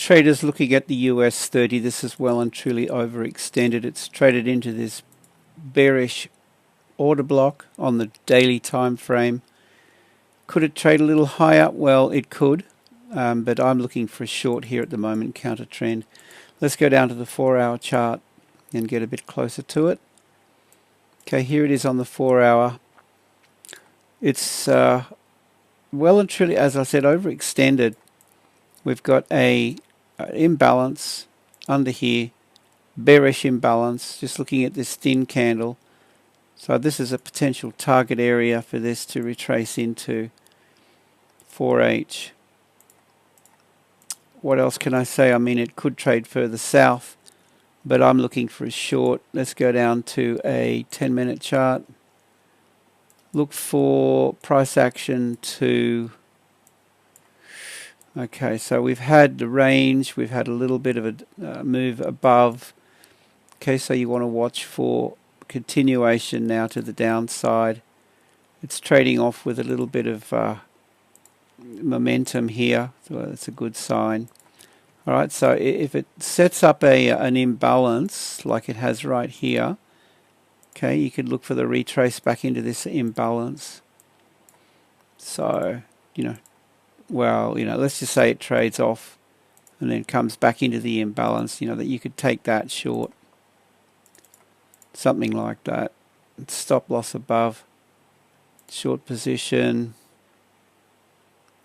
traders looking at the US30, this is well and truly overextended. It's traded into this bearish order block on the daily time frame. Could it trade a little higher? Well, it could, but I'm looking for a short here at the moment, counter trend. Let's go down to the 4-hour chart and get a bit closer to it. Okay, here it is on the 4-hour. It's well and truly, as I said, overextended. We've got a imbalance under here, bearish imbalance, just looking at this thin candle. So this is a potential target area for this to retrace into 4H. What else can I say? I mean, it could trade further south, but I'm looking for a short. Let's go down to a 10-minute chart. Look for price action to... Okay, so we've had the range, we've had a little bit of a move above. Okay, so you want to watch for continuation now to the downside. It's trading off with a little bit of momentum here, so that's a good sign. All right, so if it sets up an imbalance like it has right here, okay, you could look for the retrace back into this imbalance. So, well, let's just say it trades off and then comes back into the imbalance, that you could take that short. Something like that. Stop loss above. Short position.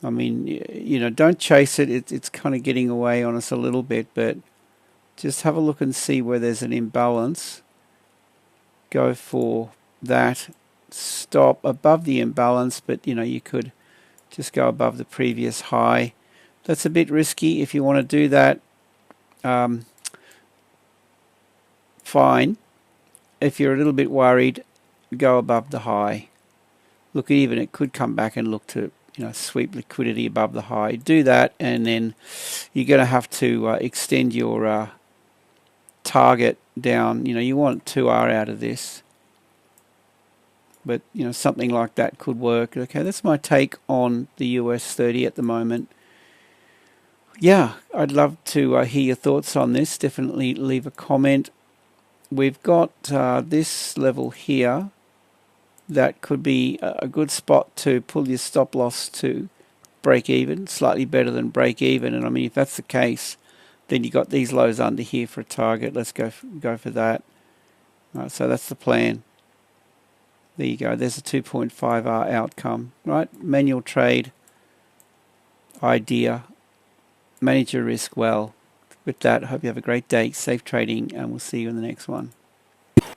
I mean, don't chase it. It's kind of getting away on us a little bit, but just have a look and see where there's an imbalance. Go for that. Stop above the imbalance, but you could just go above the previous high. That's a bit risky. If you want to do that, fine. If you're a little bit worried, go above the high. Look, even it could come back and look to sweep liquidity above the high. Do that, and then you're going to have to extend your target down. You want 2R out of this, but something like that could work. Okay, that's my take on the US30 at the moment. Yeah, I'd love to hear your thoughts on this. Definitely leave a comment. We've got this level here that could be a good spot to pull your stop loss to break even, slightly better than break even. And I mean, if that's the case, then you got these lows under here for a target. Let's go for that. All right, so that's the plan. There you go. There's a 2.5R outcome. Right, manual trade idea. Manage your risk well. With that, I hope you have a great day, safe trading, and we'll see you in the next one.